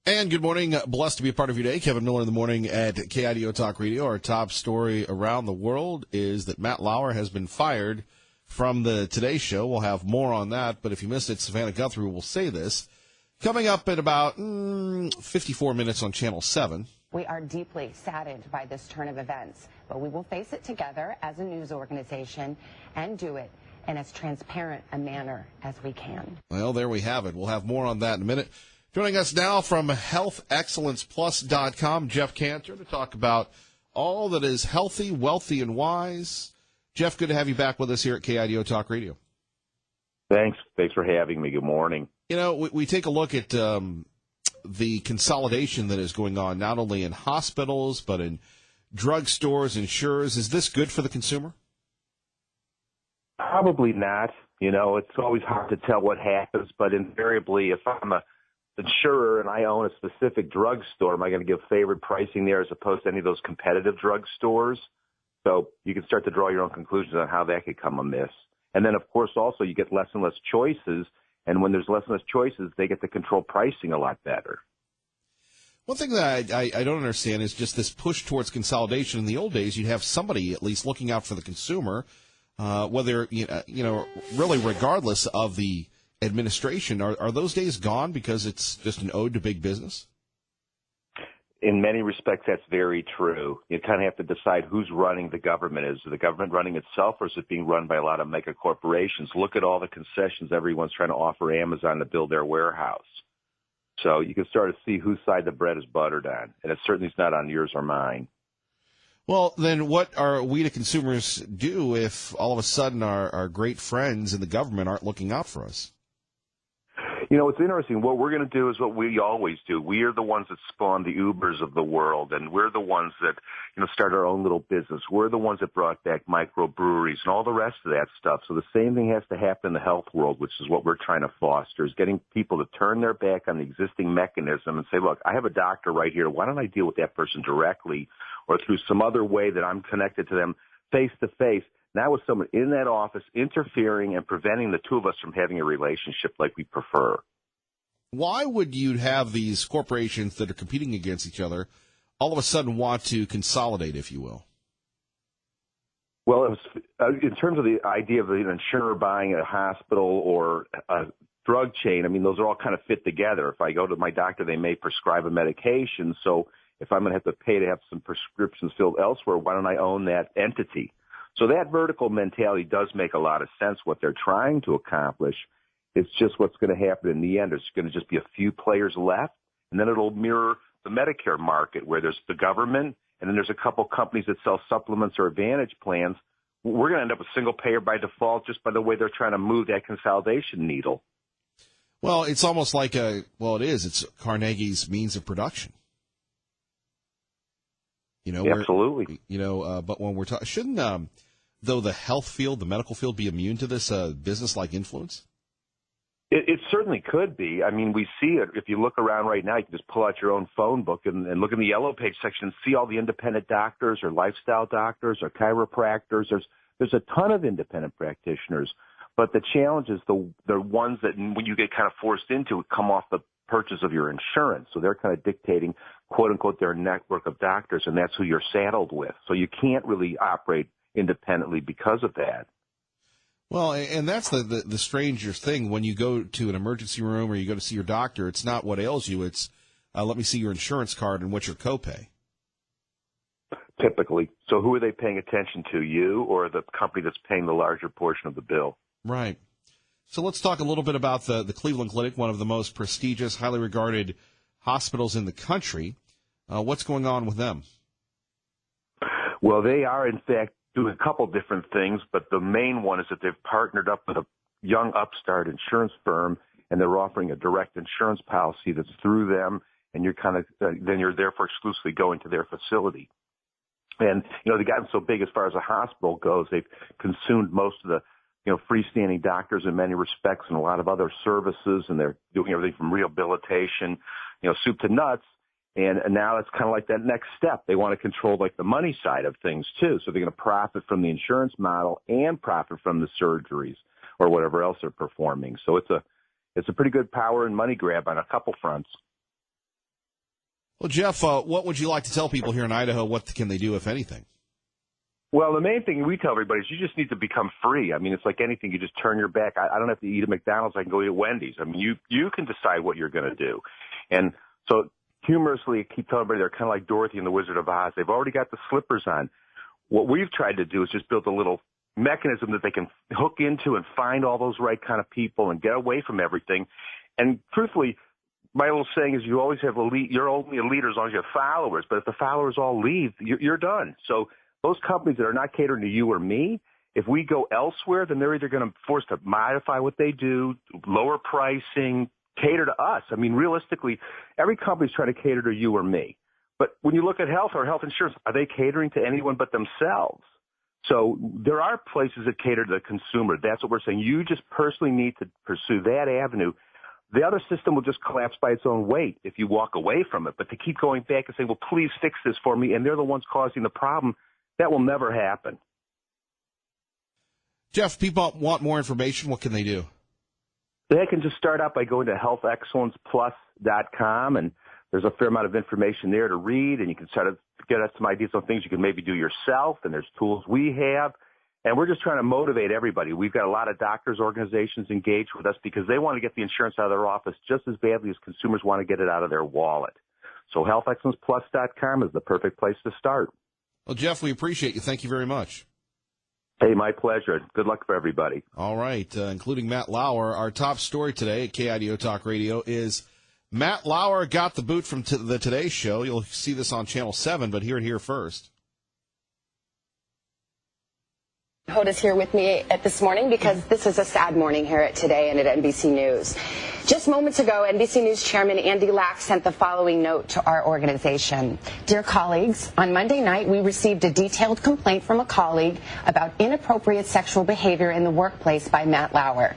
And good morning. Blessed to be a part of your day. Kevin Miller in the morning at KIDO Talk Radio. Our top story around the world is that Matt Lauer has been fired from the Today Show. We'll have more on that, but if you missed it, Savannah Guthrie will say this. Coming up at about 54 minutes on Channel 7. We are deeply saddened by this turn of events, but we will face it together as a news organization and do it in as transparent a manner as we can. Well, there we have it. We'll have more on that in a minute. Joining us now from HealthExcellencePlus.com, Jeff Cantor, to talk about all that is healthy, wealthy, and wise. Jeff, good to have you back with us here at KIDO Talk Radio. Thanks for having me. Good morning. You know, we take a look at the consolidation that is going on, not only in hospitals, but in drugstores, insurers. Is this good for the consumer? Probably not. You know, it's always hard to tell what happens, but invariably, if I'm a insurer and I own a specific drugstore, am I going to give favored pricing there as opposed to any of those competitive drugstores? So you can start to draw your own conclusions on how that could come amiss. And then, of course, also you get less and less choices. And when there's less and less choices, they get to control pricing a lot better. One thing that I don't understand is just this push towards consolidation. In the old days, you'd have somebody at least looking out for the consumer, whether, really regardless of the administration. Are those days gone because it's just an ode to big business? In many respects, that's very true. You kind of have to decide who's running the government. Is the government running itself, or is it being run by a lot of mega corporations? Look at all the concessions everyone's trying to offer Amazon to build their warehouse. So you can start to see whose side the bread is buttered on, and it certainly is not on yours or mine. Well, then what are we the consumers do if all of a sudden our great friends in the government aren't looking out for us? You know, it's interesting. What we're going to do is what we always do. We are the ones that spawn the Ubers of the world, and we're the ones that, start our own little business. We're the ones that brought back microbreweries and all the rest of that stuff. So the same thing has to happen in the health world, which is what we're trying to foster, is getting people to turn their back on the existing mechanism and say, look, I have a doctor right here. Why don't I deal with that person directly or through some other way that I'm connected to them face to face? Now with someone in that office interfering and preventing the two of us from having a relationship like we prefer. Why would you have these corporations that are competing against each other all of a sudden want to consolidate, if you will? Well, it was, in terms of the idea of an insurer buying a hospital or a drug chain, I mean, those are all kind of fit together. If I go to my doctor, they may prescribe a medication. So if I'm going to have to pay to have some prescriptions filled elsewhere, why don't I own that entity? So that vertical mentality does make a lot of sense, what they're trying to accomplish. It's just what's going to happen in the end. There's going to just be a few players left, and then it'll mirror the Medicare market where there's the government, and then there's a couple companies that sell supplements or advantage plans. We're going to end up with single payer by default just by the way they're trying to move that consolidation needle. Well, it's almost like it's Carnegie's means of production. Absolutely. But when we're talking, shouldn't though the health field, the medical field, be immune to this business-like influence? It certainly could be. I mean, we see it. If you look around right now, you can just pull out your own phone book and look in the yellow page section and see all the independent doctors or lifestyle doctors or chiropractors. There's a ton of independent practitioners. But the challenge is the ones that when you get kind of forced into it come off the purchase of your insurance. So they're kind of dictating, quote unquote, their network of doctors, and that's who you're saddled with. So you can't really operate independently because of that. Well, and that's the strangest thing. When you go to an emergency room or you go to see your doctor, it's not what ails you. It's let me see your insurance card and what's your copay. Typically. So who are they paying attention to, you or the company that's paying the larger portion of the bill? Right. So let's talk a little bit about the Cleveland Clinic, one of the most prestigious, highly regarded hospitals in the country. What's going on with them? Well, they are, in fact, doing a couple different things, but the main one is that they've partnered up with a young upstart insurance firm, and they're offering a direct insurance policy that's through them, and you're kind of then you're therefore exclusively going to their facility. And they've gotten so big as far as a hospital goes, they've consumed most of the freestanding doctors in many respects and a lot of other services, and they're doing everything from rehabilitation, soup to nuts. And now it's kind of like that next step. They want to control like the money side of things too. So they're going to profit from the insurance model and profit from the surgeries or whatever else they're performing. So it's a pretty good power and money grab on a couple fronts. Well, Jeff, what would you like to tell people here in Idaho? What can they do, if anything? Well, the main thing we tell everybody is you just need to become free. I mean, it's like anything. You just turn your back. I don't have to eat at McDonald's. I can go eat at Wendy's. I mean, you can decide what you're going to do. And so humorously, I keep telling everybody they're kind of like Dorothy and the Wizard of Oz. They've already got the slippers on. What we've tried to do is just build a little mechanism that they can hook into and find all those right kind of people and get away from everything. And truthfully, my little saying is you always have you're only a leader as long as you have followers. But if the followers all leave, you're done. So those companies that are not catering to you or me, if we go elsewhere, then they're either going to force to modify what they do, lower pricing, cater to us. I mean, realistically, every company's trying to cater to you or me. But when you look at health or health insurance, are they catering to anyone but themselves? So there are places that cater to the consumer. That's what we're saying. You just personally need to pursue that avenue. The other system will just collapse by its own weight if you walk away from it. But to keep going back and saying, well, please fix this for me, and they're the ones causing the problem, that will never happen. Jeff, if people want more information, what can they do? They can just start out by going to healthexcellenceplus.com, and there's a fair amount of information there to read, and you can start to get us some ideas on things you can maybe do yourself, and there's tools we have. And we're just trying to motivate everybody. We've got a lot of doctors' organizations engaged with us because they want to get the insurance out of their office just as badly as consumers want to get it out of their wallet. So healthexcellenceplus.com is the perfect place to start. Well, Jeff, we appreciate you. Thank you very much. Hey, my pleasure. Good luck for everybody. All right, including Matt Lauer. Our top story today at KIDO Talk Radio is Matt Lauer got the boot from the Today Show. You'll see this on Channel 7, but hear it here first. Hoda's here with me this morning because this is a sad morning here at Today and at NBC News. Just moments ago, NBC News Chairman Andy Lack sent the following note to our organization. Dear colleagues, on Monday night we received a detailed complaint from a colleague about inappropriate sexual behavior in the workplace by Matt Lauer.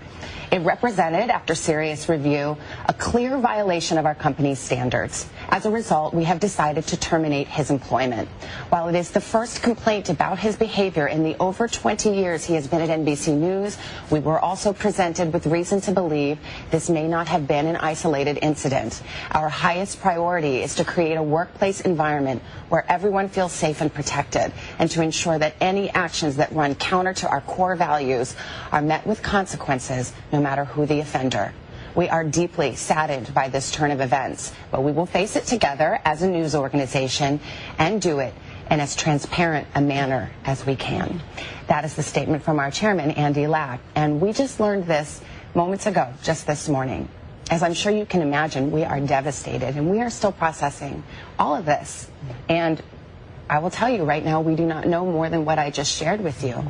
It represented, after serious review, a clear violation of our company's standards. As a result, we have decided to terminate his employment. While it is the first complaint about his behavior in the over 20 years he has been at NBC News, we were also presented with reason to believe this may not have been an isolated incident. Our highest priority is to create a workplace environment where everyone feels safe and protected, and to ensure that any actions that run counter to our core values are met with consequences, no matter who the offender. We are deeply saddened by this turn of events, but we will face it together as a news organization and do it in as transparent a manner as we can. That is the statement from our chairman, Andy Lack, and we just learned this moments ago, just this morning. As I'm sure you can imagine, we are devastated, and we are still processing all of this. And I will tell you right now, we do not know more than what I just shared with you.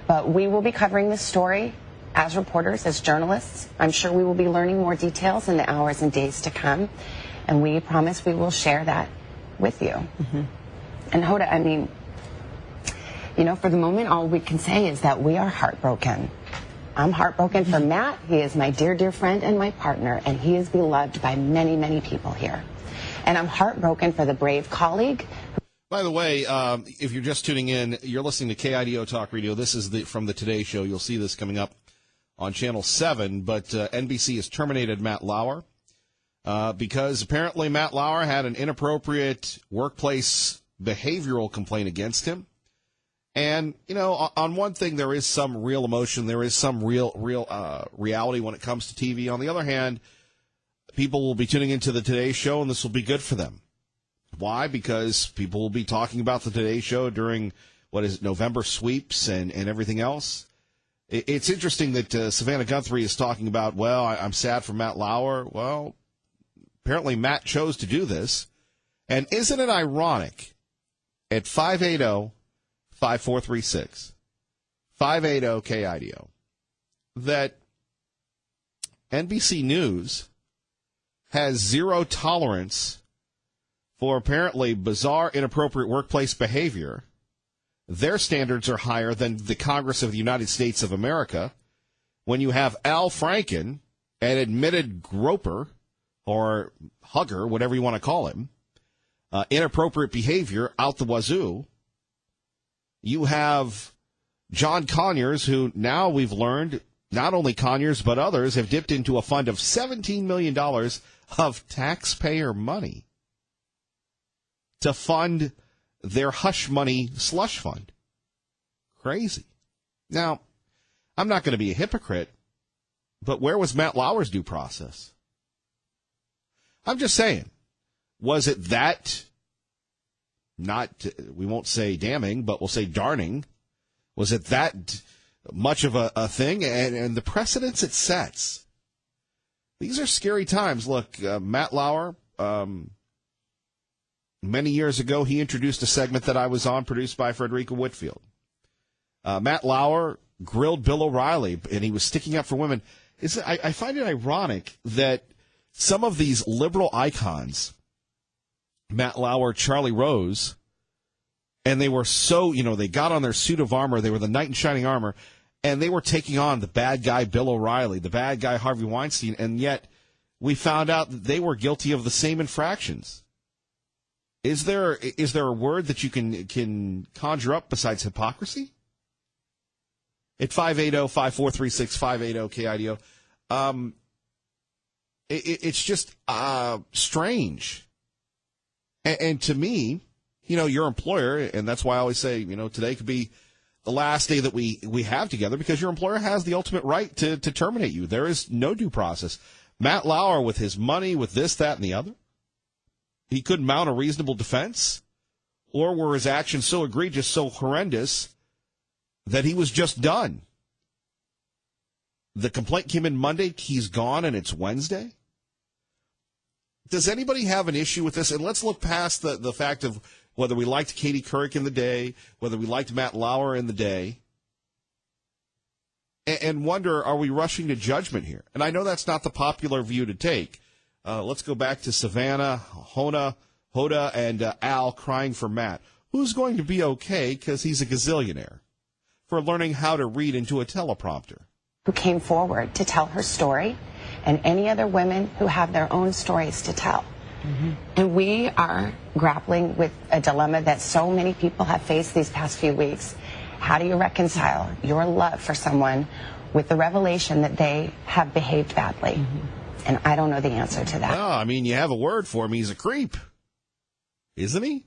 But we will be covering this story as reporters, as journalists. I'm sure we will be learning more details in the hours and days to come. And we promise we will share that with you. Mm-hmm. And Hoda, I mean, you know, for the moment, all we can say is that we are heartbroken. I'm heartbroken for Matt. He is my dear, dear friend and my partner, and he is beloved by many, many people here. And I'm heartbroken for the brave colleague. By the way, if you're just tuning in, you're listening to KIDO Talk Radio. This is from the Today Show. You'll see this coming up on Channel 7. But NBC has terminated Matt Lauer because apparently Matt Lauer had an inappropriate workplace behavioral complaint against him. And, you know, on one thing, there is some real emotion. There is some real reality when it comes to TV. On the other hand, people will be tuning into the Today Show, and this will be good for them. Why? Because people will be talking about the Today Show during, November sweeps and everything else. It's interesting that Savannah Guthrie is talking about, well, I'm sad for Matt Lauer. Well, apparently Matt chose to do this. And isn't it ironic at 580-5436, 580-KIDO, that NBC News has zero tolerance for apparently bizarre, inappropriate workplace behavior. Their standards are higher than the Congress of the United States of America. When you have Al Franken, an admitted groper or hugger, whatever you want to call him, inappropriate behavior out the wazoo. You have John Conyers, who now we've learned, not only Conyers but others, have dipped into a fund of $17 million of taxpayer money. to fund their hush money slush fund. Crazy. Now, I'm not going to be a hypocrite, but where was Matt Lauer's due process? I'm just saying, was it that, not, we won't say damning, but we'll say darning, was it that much of a thing? And the precedents it sets. These are scary times. Look, Matt Lauer, many years ago, he introduced a segment that I was on, produced by Frederica Whitfield. Matt Lauer grilled Bill O'Reilly, and he was sticking up for women. I find it ironic that some of these liberal icons, Matt Lauer, Charlie Rose, and they were so, they got on their suit of armor, they were the knight in shining armor, and they were taking on the bad guy Bill O'Reilly, the bad guy Harvey Weinstein, and yet we found out that they were guilty of the same infractions. Is there a word that you can conjure up besides hypocrisy? At 580-5436-580-KIDO. It's just strange. And to me, your employer, and that's why I always say, today could be the last day that we have together, because your employer has the ultimate right to terminate you. There is no due process. Matt Lauer, with his money, with this, that, and the other, he couldn't mount a reasonable defense? Or were his actions so egregious, so horrendous, that he was just done? The complaint came in Monday, he's gone, and it's Wednesday? Does anybody have an issue with this? And let's look past the fact of whether we liked Katie Couric in the day, whether we liked Matt Lauer in the day, and wonder, are we rushing to judgment here? And I know that's not the popular view to take. Let's go back to Savannah, Hoda, and Al crying for Matt. Who's going to be okay because he's a gazillionaire for learning how to read into a teleprompter? Who came forward to tell her story, and any other women who have their own stories to tell. Mm-hmm. And we are grappling with a dilemma that so many people have faced these past few weeks. How do you reconcile your love for someone with the revelation that they have behaved badly? Mm-hmm. And I don't know the answer to that. Well, you have a word for him. He's a creep, isn't he?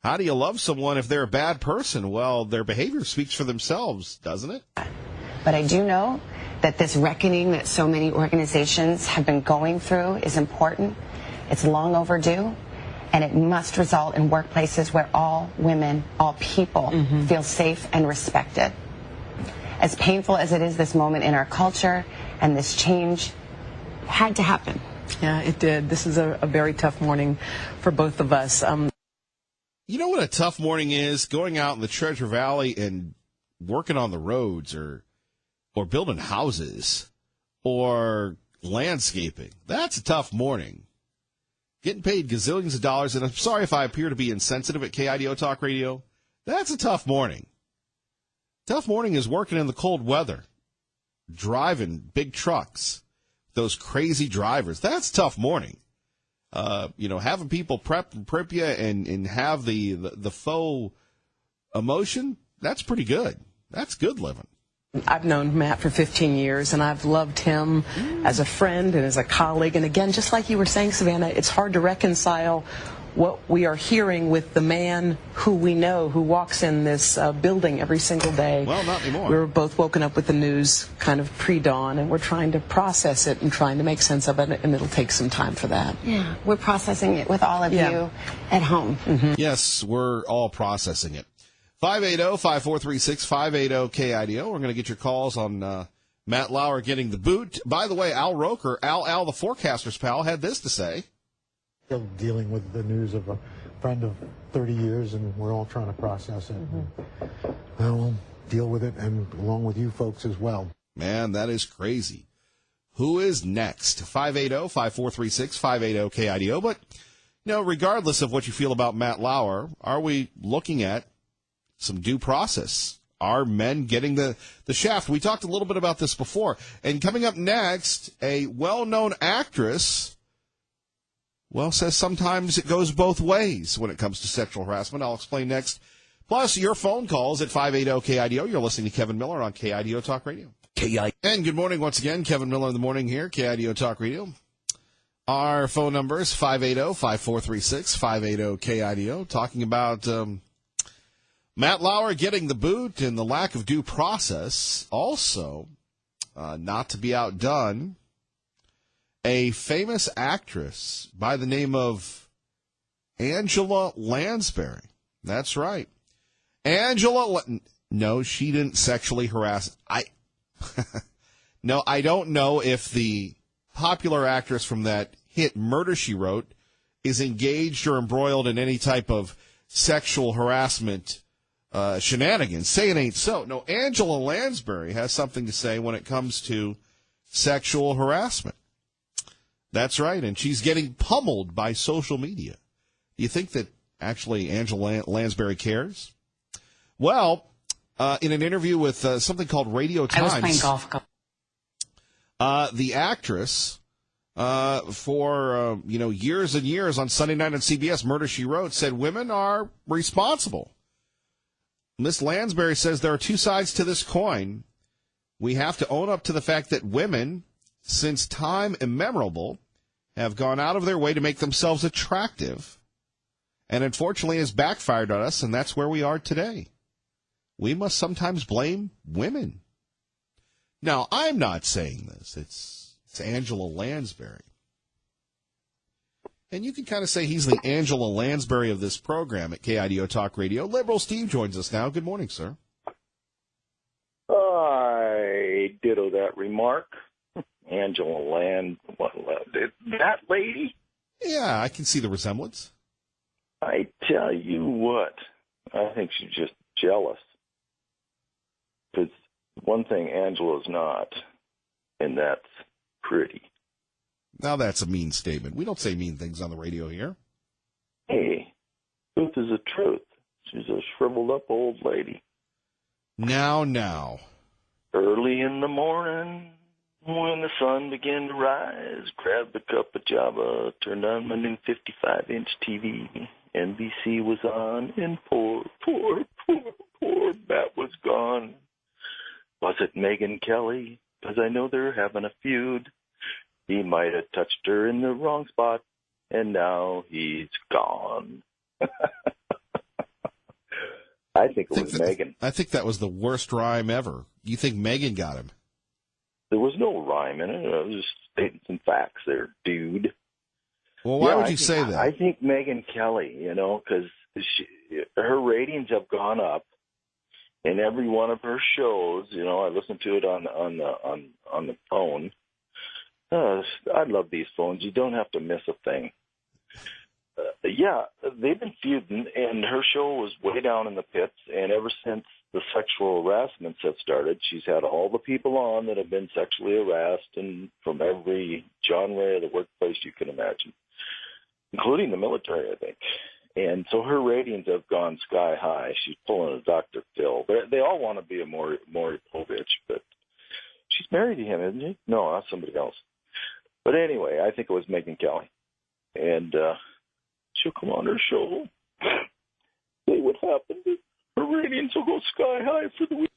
How do you love someone if they're a bad person? Well, their behavior speaks for themselves, doesn't it? But I do know that this reckoning that so many organizations have been going through is important. It's long overdue, and it must result in workplaces where all women, all people feel safe and respected. As painful as it is, this moment in our culture and this change had to happen. Yeah, it did. This is a very tough morning for both of us. You know what a tough morning is? Going out in the Treasure Valley and working on the roads or building houses or landscaping. That's a tough morning. Getting paid gazillions of dollars, and I'm sorry if I appear to be insensitive at KIDO Talk Radio. That's a tough morning. Tough morning is working in the cold weather, driving big trucks, those crazy drivers. That's a tough morning. Having people prep you and have the faux emotion, that's pretty good. That's good living. I've known Matt for 15 years, and I've loved him as a friend and as a colleague. And again, just like you were saying, Savannah, it's hard to reconcile what we are hearing with the man who we know, who walks in this building every single day. Well, not anymore. We were both woken up with the news kind of pre-dawn, and we're trying to process it and trying to make sense of it, and it'll take some time for that. Yeah, we're processing it with all of you at home. Mm-hmm. Yes, we're all processing it. 580-5436-580-KIDO. We're going to get your calls on Matt Lauer getting the boot. By the way, Al Roker, Al the forecaster's pal, had this to say. Still dealing with the news of a friend of 30 years, and we're all trying to process it. Mm-hmm. We'll deal with it, and along with you folks as well. Man, that is crazy. Who is next? 580-5436-580-KIDO. But, regardless of what you feel about Matt Lauer, are we looking at some due process? Are men getting the shaft? We talked a little bit about this before. And coming up next, a well-known actress, says sometimes it goes both ways when it comes to sexual harassment. I'll explain next. Plus, your phone calls at 580-KIDO. You're listening to Kevin Miller on KIDO Talk Radio. And good morning once again. Kevin Miller in the morning here, KIDO Talk Radio. Our phone number is 580-5436, 580-KIDO, talking about Matt Lauer getting the boot and the lack of due process. Also, not to be outdone, a famous actress by the name of Angela Lansbury. That's right. No, she didn't sexually harass. No, I don't know if the popular actress from that hit Murder, She Wrote is engaged or embroiled in any type of sexual harassment shenanigans. Say it ain't so. No, Angela Lansbury has something to say when it comes to sexual harassment. That's right, and she's getting pummeled by social media. Do you think that actually Angela Lansbury cares? Well, in an interview with something called Radio Times, I was playing golf. The actress, for years and years on Sunday night on CBS, Murder, She Wrote, said women are responsible. Miss Lansbury says there are two sides to this coin. We have to own up to the fact that women, since time immemorable, have gone out of their way to make themselves attractive, and unfortunately has backfired on us, and that's where we are today. We must sometimes blame women. Now, I'm not saying this. It's Angela Lansbury. And you can kind of say he's the Angela Lansbury of this program at KIDO Talk Radio. Liberal Steve joins us now. Good morning, sir. I ditto that remark. Angela that lady? Yeah, I can see the resemblance. I tell you what, I think she's just jealous. Because one thing Angela's not, and that's pretty. Now that's a mean statement. We don't say mean things on the radio here. Hey, truth is the truth. She's a shriveled up old lady. Now. Early in the morning, when the sun began to rise, grabbed a cup of Java, turned on my new 55-inch TV. NBC was on, and poor Matt was gone. Was it Megyn Kelly? Because I know they're having a feud. He might have touched her in the wrong spot, and now he's gone. I think it was Megyn. I think that was the worst rhyme ever. You think Megyn got him? There was no rhyme in it. I was just stating some facts there, dude. Well, why would you say that? I think Megyn Kelly, because her ratings have gone up in every one of her shows. I listen to it on the phone. I love these phones. You don't have to miss a thing. They've been feuding, and her show was way down in the pits, and ever since the sexual harassments have started, she's had all the people on that have been sexually harassed, and from every genre of the workplace you can imagine, including the military, I think. And so her ratings have gone sky high. She's pulling a Dr. Phil. They all want to be a Maury Povich, but she's married to him, isn't she? No, that's somebody else. But anyway, I think it was Megyn Kelly. And she'll come on her show, say what happened. Her ratings will go sky high for the week.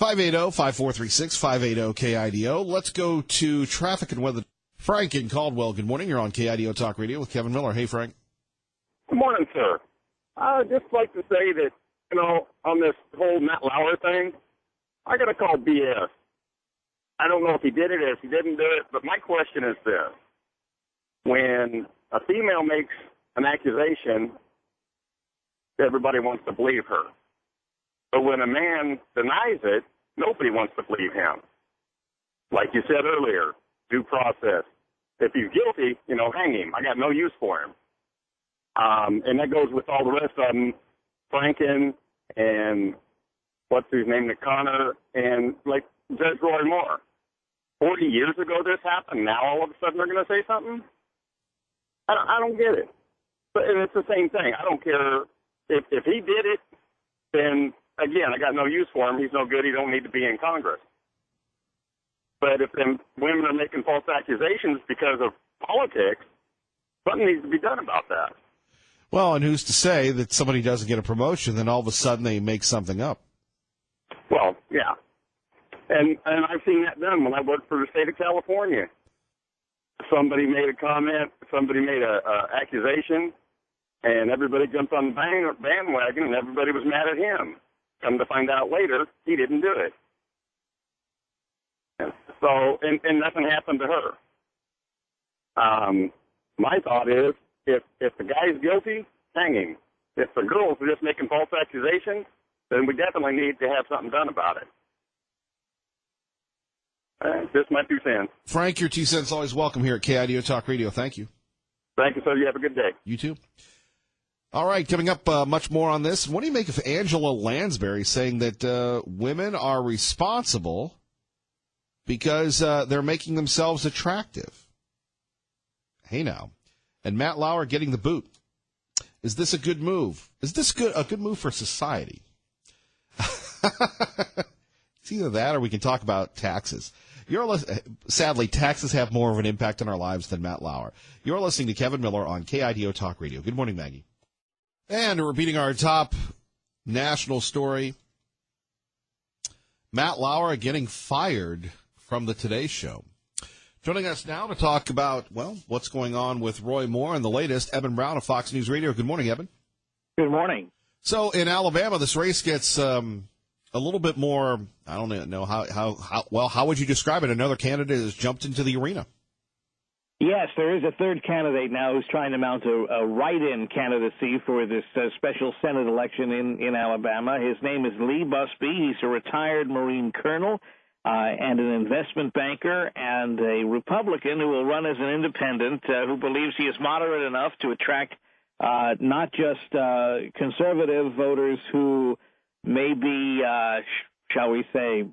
580-5436, 580-KIDO. Let's go to traffic and weather. Frank in Caldwell, good morning. You're on KIDO Talk Radio with Kevin Miller. Hey, Frank. Good morning, sir. I'd just like to say that, on this whole Matt Lauer thing, I got to call BS. I don't know if he did it or if he didn't do it, but my question is this. When a female makes an accusation, everybody wants to believe her. But when a man denies it, nobody wants to believe him. Like you said earlier, due process. If he's guilty, hang him. I got no use for him. And that goes with all the rest of them, Franken and what's his name, Nick Connor, and like Judge Roy Moore. 40 years ago this happened. Now all of a sudden they're going to say something? I don't get it. But it's the same thing. I don't care if he did it, then again, I got no use for him. He's no good. He don't need to be in Congress. But if them women are making false accusations because of politics, something needs to be done about that. Well, and who's to say that somebody doesn't get a promotion, then all of a sudden they make something up? Well, yeah. And I've seen that done when I worked for the state of California. somebody made a comment, somebody made a accusation, and everybody jumped on the bandwagon, and everybody was mad at him. Come to find out later, he didn't do it. So, and nothing happened to her. My thought is, if the guy is guilty, hang him. If the girls are just making false accusations, then we definitely need to have something done about it. Just my 2 cents. Frank, your 2 cents always welcome here at KIDO Talk Radio. Thank you. Thank you, sir. You have a good day. You too. All right, coming up, much more on this. What do you make of Angela Lansbury saying that women are responsible because they're making themselves attractive? Hey now. And Matt Lauer getting the boot. Is this a good move? Is this a good move for society? It's either that or we can talk about taxes. Sadly, taxes have more of an impact on our lives than Matt Lauer. You're listening to Kevin Miller on KIDO Talk Radio. Good morning, Maggie. And repeating our top national story, Matt Lauer getting fired from the Today Show. Joining us now to talk about, well, what's going on with Roy Moore and the latest, Eben Brown of Fox News Radio. Good morning, Eben. Good morning. So in Alabama, this race gets a little bit more, I don't know, how would you describe it? Another candidate has jumped into the arena. Yes, there is a third candidate now who's trying to mount a write-in candidacy for this special Senate election in Alabama. His name is Lee Busby. He's a retired Marine colonel and an investment banker and a Republican who will run as an independent who believes he is moderate enough to attract not just conservative voters who may be, shall we say,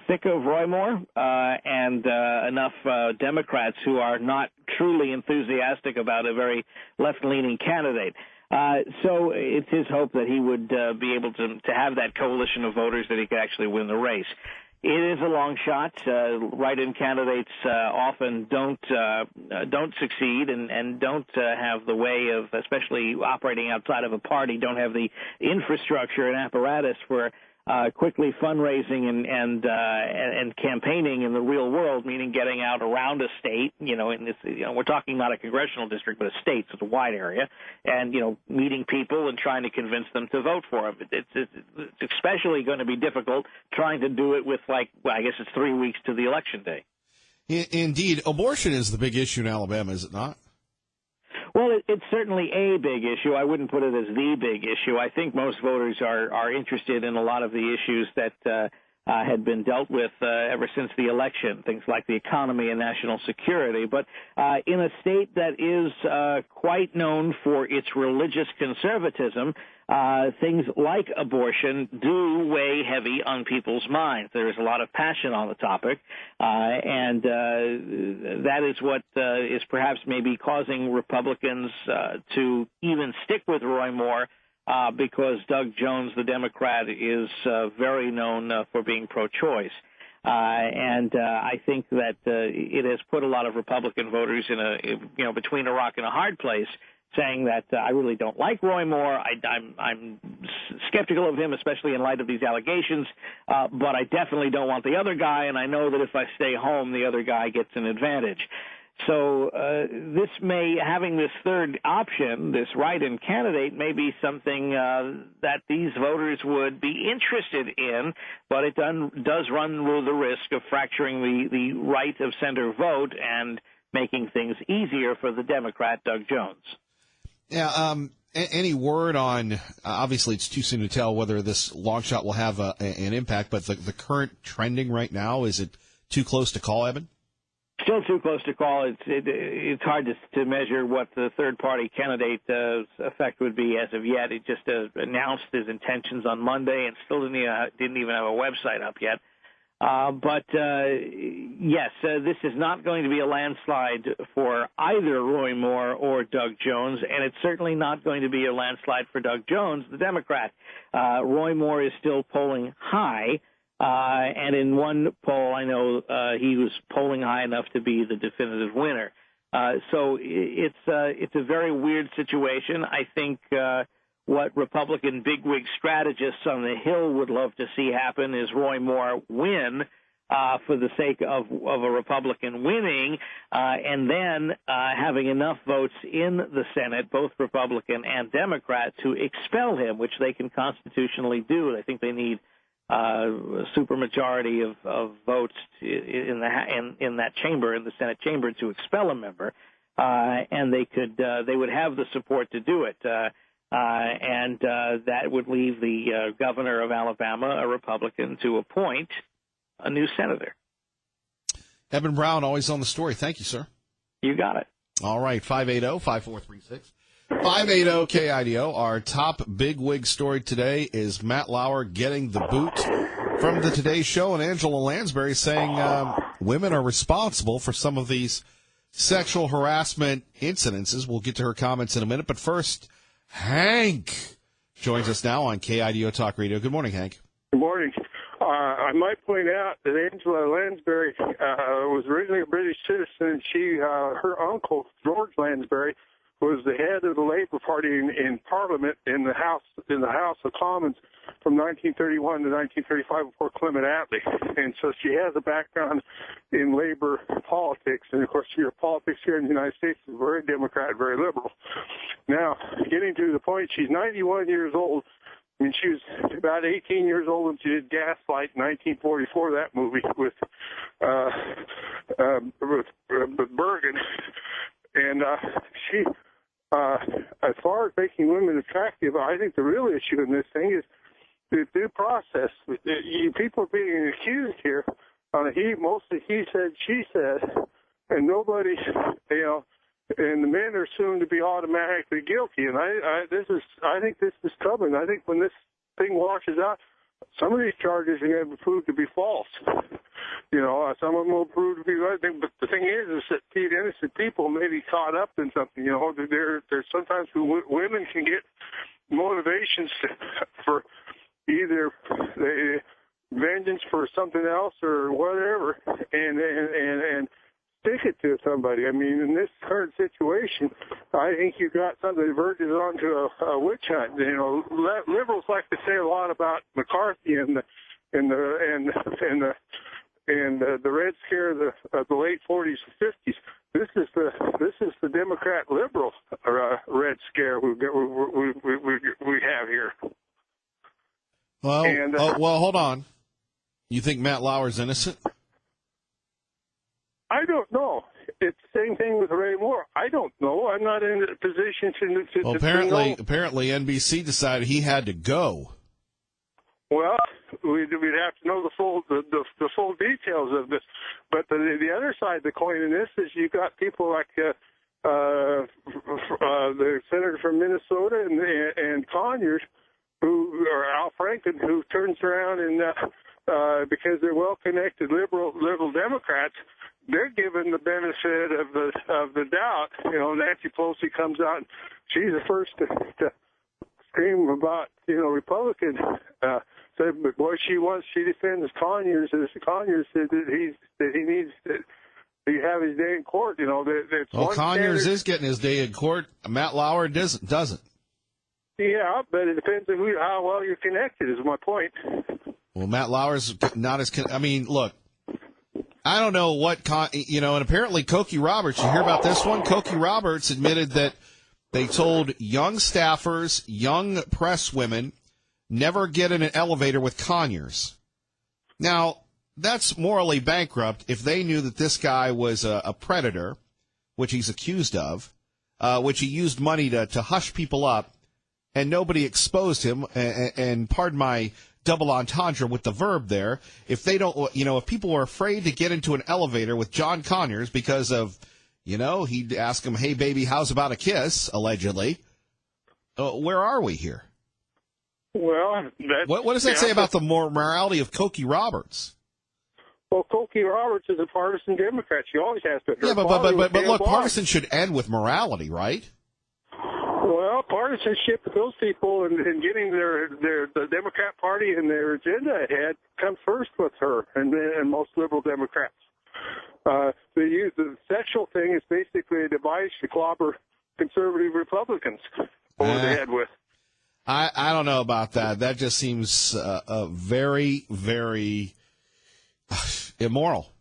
sick of Roy Moore, and enough Democrats who are not truly enthusiastic about a very left-leaning candidate. So it's his hope that he would be able to have that coalition of voters that he could actually win the race. It is a long shot. Write-in candidates often don't succeed and don't have the way of, especially operating outside of a party, don't have the infrastructure and apparatus for quickly fundraising and campaigning in the real world, meaning getting out around a state, in this, we're talking not a congressional district, but a state, so it's a wide area, and, meeting people and trying to convince them to vote for him. It's especially going to be difficult trying to do it with, I guess it's 3 weeks to the election day. Indeed. Abortion is the big issue in Alabama, is it not? Well, it's certainly a big issue. I wouldn't put it as the big issue. I think most voters are interested in a lot of the issues that had been dealt with ever since the election, things like the economy and national security. But in a state that is quite known for its religious conservatism, things like abortion do weigh heavy on people's minds. There is a lot of passion on the topic, and that is what is perhaps maybe causing Republicans to even stick with Roy Moore, because Doug Jones, the Democrat, is very known for being pro-choice. And I think that it has put a lot of Republican voters in between a rock and a hard place, saying that I really don't like Roy Moore. I'm skeptical of him, especially in light of these allegations, but I definitely don't want the other guy, and I know that if I stay home, the other guy gets an advantage. So having this third option, this write-in candidate, may be something that these voters would be interested in, but it does run the risk of fracturing the right of center vote and making things easier for the Democrat, Doug Jones. Yeah, any word on, obviously it's too soon to tell whether this long shot will have an impact, but the current trending right now, is it too close to call, Eben? Still too close to call. It's hard to measure what the third-party candidate's effect would be as of yet. It just announced his intentions on Monday and still didn't even have a website up yet. But yes, this is not going to be a landslide for either Roy Moore or Doug Jones, and it's certainly not going to be a landslide for Doug Jones, the Democrat. Roy Moore is still polling high, and in one poll I know he was polling high enough to be the definitive winner. So it's a very weird situation. I think what Republican bigwig strategists on the Hill would love to see happen is Roy Moore win, for the sake of a Republican winning, and then having enough votes in the Senate, both Republican and Democrat, to expel him, which they can constitutionally do. I think they need a supermajority of votes in that chamber, in the Senate chamber, to expel a member, and they would have the support to do it. And that would leave the governor of Alabama, a Republican, to appoint a new senator. Eben Brown, always on the story. Thank you, sir. You got it. All right, 580-5436. 580-KIDO. Our top bigwig story today is Matt Lauer getting the boot from the Today Show, and Angela Lansbury saying women are responsible for some of these sexual harassment incidences. We'll get to her comments in a minute, but first, Hank joins us now on KIDO Talk Radio. Good morning, Hank. Good morning. I might point out that Angela Lansbury was originally a British citizen. Her uncle, George Lansbury, was the head of the Labour Party in Parliament in the House of Commons from 1931 to 1935 before Clement Attlee. And so she has a background in Labour politics. And, of course, your politics here in the United States is very Democrat, very liberal. Now, getting to the point, she's 91 years old. I mean, she was about 18 years old when she did Gaslight in 1944, that movie with Bergen. And she, as far as making women attractive, I think the real issue in this thing is the due process. People are being accused here on mostly he said, she said, and nobody, and the men are assumed to be automatically guilty. And I think this is troubling. I think when this thing washes out, some of these charges are going to prove to be false. Some of them will prove to be right. But the thing is that innocent people may be caught up in something. There's sometimes women can get motivations for either vengeance for something else or whatever, and stick it to somebody. I mean, in this current situation, I think you got something that verges onto a witch hunt. Liberals like to say a lot about McCarthy and the Red Scare of the late 40s and 50s. This is the Democrat liberal Red Scare we have here. Well, hold on. You think Matt Lauer's innocent? I don't know. It's the same thing with Ray Moore. I don't know. I'm not in a position to well, apparently NBC decided he had to go. Well, we'd have to know the full details of this. But the other side of the coin in this is you got people like the senator from Minnesota and Conyers, or Al Franken, who turns around and because they're well-connected liberal Democrats, they're given the benefit of the doubt. Nancy Pelosi comes out, and she's the first to scream about Republican. But boy, she defends Conyers. Conyers said that he needs to have his day in court. Conyers is getting his day in court. Matt Lauer doesn't. Yeah, but it depends on how well you're connected. Is my point. Well, Matt Lauer's not as. I mean, look. I don't know what, and apparently Cokie Roberts, you hear about this one? Cokie Roberts admitted that they told young staffers, young press women, never get in an elevator with Conyers. Now, that's morally bankrupt if they knew that this guy was a predator, which he's accused of, which he used money to hush people up, and nobody exposed him, and pardon my double entendre with the verb there. If they don't, if people were afraid to get into an elevator with John Conyers because of, he'd ask him, hey, baby, how's about a kiss, allegedly. Where are we here? Well, what does that say about the morality of Cokie Roberts? Well, Cokie Roberts is a partisan Democrat. She always has to. Yeah, but look, partisan should end with morality, right? Well, partisanship with those people and getting the Democrat Party and their agenda ahead comes first with her and most liberal Democrats. The sexual thing is basically a device to clobber conservative Republicans over the head with. I don't know about that. That just seems very, very Immoral.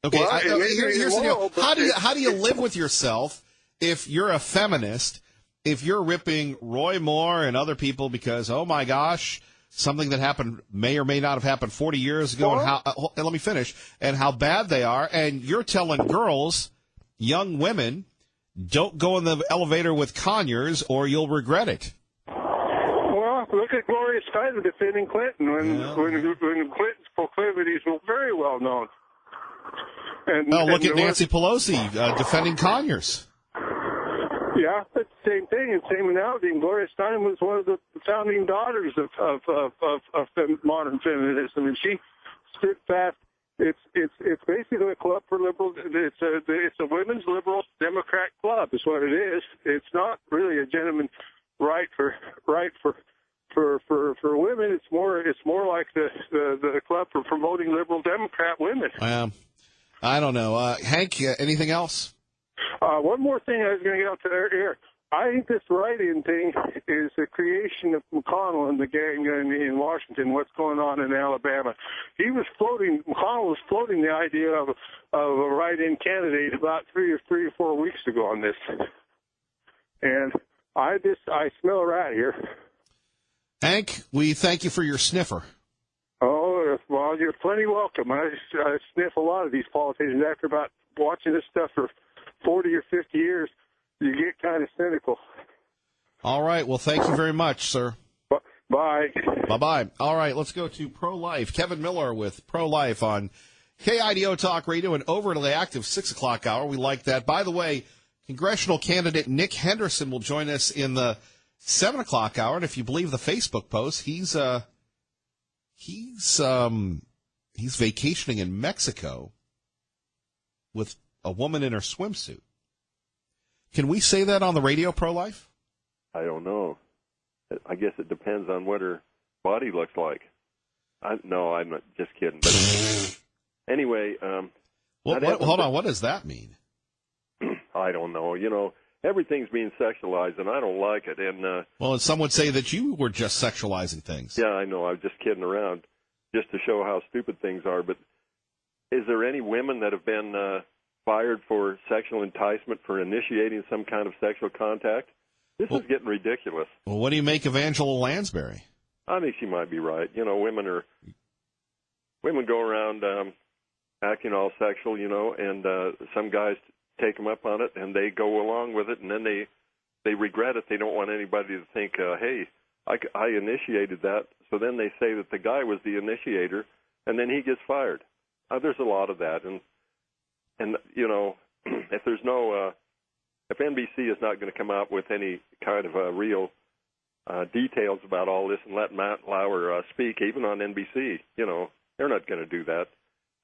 Okay, Well, here's the immoral, deal. How do you live with yourself if you're a feminist, if you're ripping Roy Moore and other people because, oh my gosh, something that happened may or may not have happened 40 years ago, and let me finish, and how bad they are, and you're telling girls, young women, don't go in the elevator with Conyers or you'll regret it. Well, look at Gloria Steinem defending Clinton when Clinton's proclivities were very well known. Look at Nancy Pelosi defending Conyers. Yeah, it's the same thing, and same analogy. And Gloria Steinem was one of the founding daughters of modern feminism, and she stood fast. It's basically a club for liberals. It's a women's liberal Democrat club. Is what it is. It's not really a gentleman's right for women. It's more like the club for promoting liberal Democrat women. I don't know, Hank. Anything else? One more thing I was going to get out to there. I think this write-in thing is the creation of McConnell and the gang in Washington, what's going on in Alabama. McConnell was floating the idea of a write-in candidate about 3 or 4 weeks ago on this. And I smell a rat here. Hank, we thank you for your sniffer. Oh, well, you're plenty welcome. I sniff a lot of these politicians. After about watching this stuff for 40 or 50 years, you get kind of cynical. All right. Well, thank you very much, sir. Bye. Bye-bye. All right, let's go to Pro-Life. Kevin Miller with Pro-Life on KIDO Talk Radio, an overly active 6 o'clock hour. We like that. By the way, congressional candidate Nick Henderson will join us in the 7 o'clock hour. And if you believe the Facebook post, he's vacationing in Mexico with a woman in her swimsuit. Can we say that on the radio, Pro-Life? I don't know. I guess it depends on what her body looks like. No, I'm not, just kidding. But anyway, hold on. What does that mean? I don't know. You know, everything's being sexualized, and I don't like it. And well, and some would say that you were just sexualizing things. Yeah, I know. I was just kidding around, just to show how stupid things are. But is there any women that have been fired for sexual enticement for initiating some kind of sexual contact? This is getting ridiculous. Well, what do you make of Angela Lansbury? I think she might be right. You know, women go around acting all sexual, you know, and some guys take them up on it, and they go along with it, and then they regret it. They don't want anybody to think, hey, I initiated that. So then they say that the guy was the initiator, and then he gets fired. There's a lot of that, and you know, if there's no if NBC is not going to come out with any kind of real details about all this and let Matt Lauer speak, even on NBC, you know, they're not going to do that.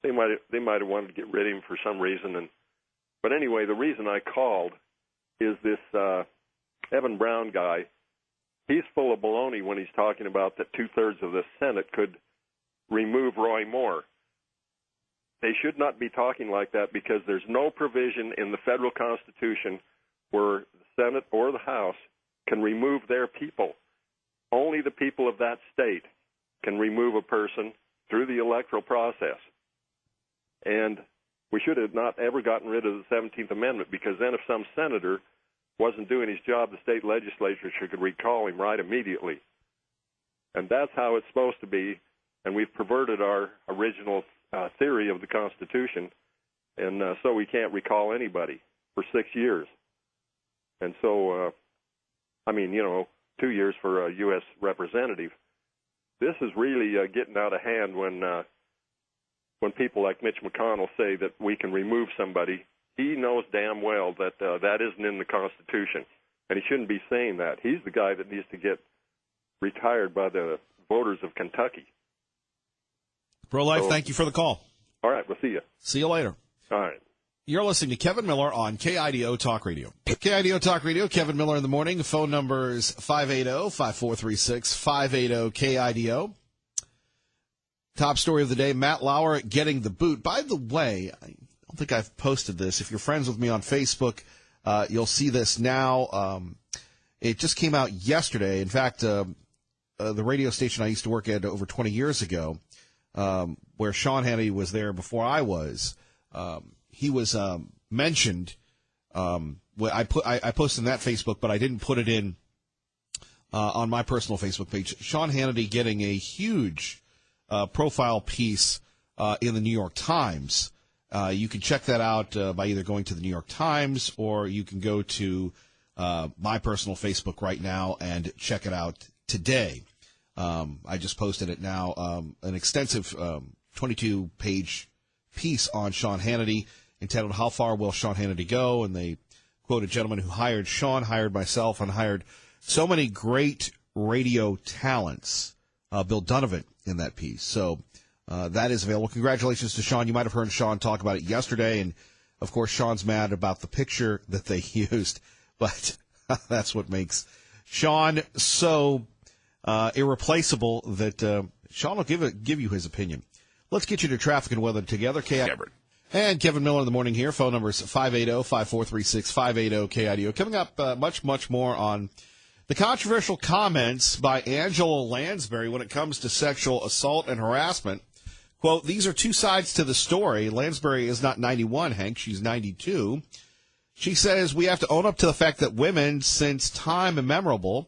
They might have wanted to get rid of him for some reason. But anyway, the reason I called is this Evan Brown guy. He's full of baloney when he's talking about that 2/3 of the Senate could remove Roy Moore. They should not be talking like that because there's no provision in the federal Constitution where the Senate or the House can remove their people. Only the people of that state can remove a person through the electoral process. And we should have not ever gotten rid of the 17th Amendment, because then if some senator wasn't doing his job, the state legislature could recall him right immediately. And that's how it's supposed to be, and we've perverted our original theory of the Constitution, and so we can't recall anybody for 6 years. And so, I mean, you know, 2 years for a U.S. representative. This is really getting out of hand when people like Mitch McConnell say that we can remove somebody. He knows damn well that that isn't in the Constitution, and he shouldn't be saying that. He's the guy that needs to get retired by the voters of Kentucky. Pro-Life, thank you for the call. All right, we'll see you. See you later. All right. You're listening to Kevin Miller on KIDO Talk Radio. KIDO Talk Radio, Kevin Miller in the morning. Phone numbers 580-5436, 580-KIDO. Top story of the day, Matt Lauer getting the boot. By the way, I don't think I've posted this. If you're friends with me on Facebook, you'll see this now. It just came out yesterday. In fact, the radio station I used to work at over 20 years ago where Sean Hannity was there before I was. He was mentioned. I posted in that Facebook, but I didn't put it in on my personal Facebook page. Sean Hannity getting a huge profile piece in the New York Times. You can check that out by either going to the New York Times or you can go to my personal Facebook right now and check it out today. I just posted it now. An extensive 22-page piece on Sean Hannity entitled "How Far Will Sean Hannity Go?" And they quote a gentleman who hired Sean, hired myself, and hired so many great radio talents. Bill Donovan in that piece. So that is available. Congratulations to Sean. You might have heard Sean talk about it yesterday, and of course Sean's mad about the picture that they used, but that's what makes Sean so irreplaceable that Sean will give you his opinion. Let's get you to traffic and weather together. And Kevin Miller in the morning here. Phone number is 580-5436, 580-KIDO. Coming up much more on the controversial comments by Angela Lansbury when it comes to sexual assault and harassment. Quote, these are two sides to the story. Lansbury is not 91, Hank. She's 92. She says we have to own up to the fact that women, since time immemorable,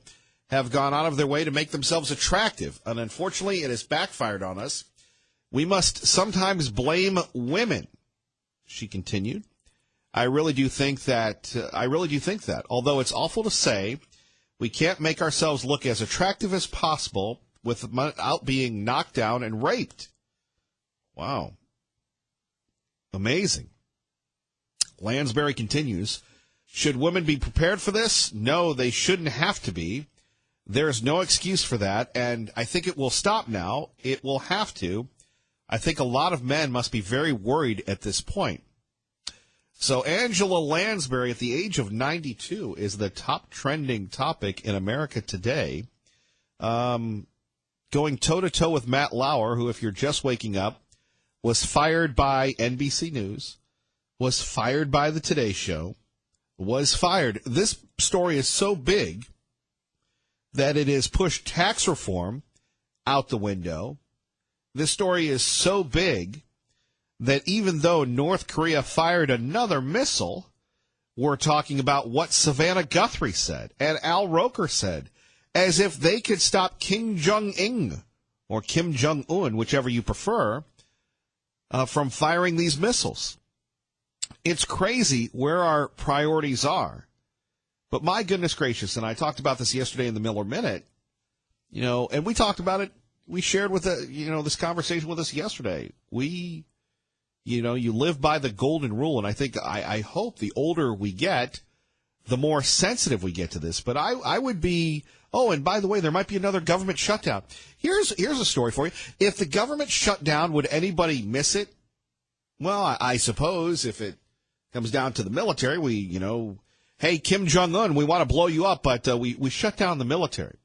have gone out of their way to make themselves attractive. And unfortunately, it has backfired on us. We must sometimes blame women, she continued. I really do think that. Although it's awful to say, we can't make ourselves look as attractive as possible without being knocked down and raped. Wow. Amazing. Lansbury continues, should women be prepared for this? No, they shouldn't have to be. There is no excuse for that, and I think it will stop now. It will have to. I think a lot of men must be very worried at this point. So Angela Lansbury, at the age of 92, is the top trending topic in America today. Going toe-to-toe with Matt Lauer, who, if you're just waking up, was fired by NBC News, was fired by the Today Show, was fired. This story is so big that it has pushed tax reform out the window. This story is so big that even though North Korea fired another missile, we're talking about what Savannah Guthrie said and Al Roker said, as if they could stop Kim Jong-un or Kim Jong-un, whichever you prefer, from firing these missiles. It's crazy where our priorities are. But my goodness gracious, and I talked about this yesterday in the Miller Minute, and we talked about it. We shared with this conversation with us yesterday. You live by the golden rule, and I think I hope the older we get, the more sensitive we get to this. But I would be. Oh, and by the way, there might be another government shutdown. Here's a story for you. If the government shut down, would anybody miss it? Well, I suppose if it comes down to the military, hey, Kim Jong-un, we want to blow you up, but we shut down the military.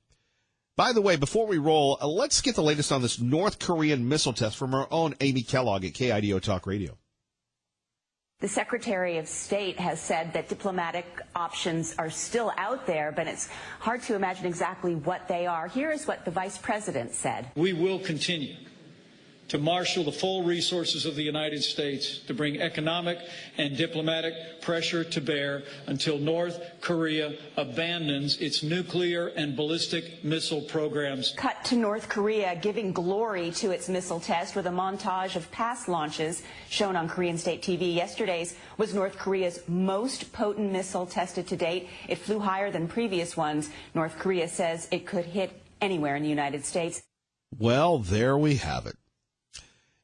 By the way, before we roll, let's get the latest on this North Korean missile test from our own Amy Kellogg at KIDO Talk Radio. The Secretary of State has said that diplomatic options are still out there, but it's hard to imagine exactly what they are. Here is what the Vice President said. We will continue to marshal the full resources of the United States to bring economic and diplomatic pressure to bear until North Korea abandons its nuclear and ballistic missile programs. Cut to North Korea giving glory to its missile test with a montage of past launches shown on Korean state TV. Yesterday's was North Korea's most potent missile tested to date. It flew higher than previous ones. North Korea says it could hit anywhere in the United States. Well, there we have it.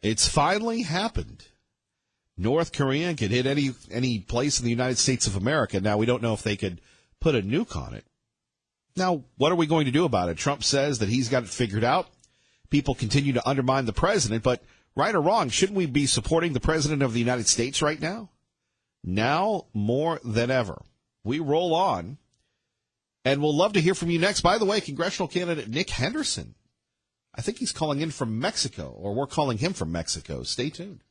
It's finally happened. North Korea could hit any place in the United States of America. Now, we don't know if they could put a nuke on it. Now, what are we going to do about it? Trump says that he's got it figured out. People continue to undermine the president, but right or wrong, shouldn't we be supporting the president of the United States right now? Now more than ever. We roll on, and we'll love to hear from you next. By the way, congressional candidate Nick Henderson, I think he's calling in from Mexico, or we're calling him from Mexico. Stay tuned.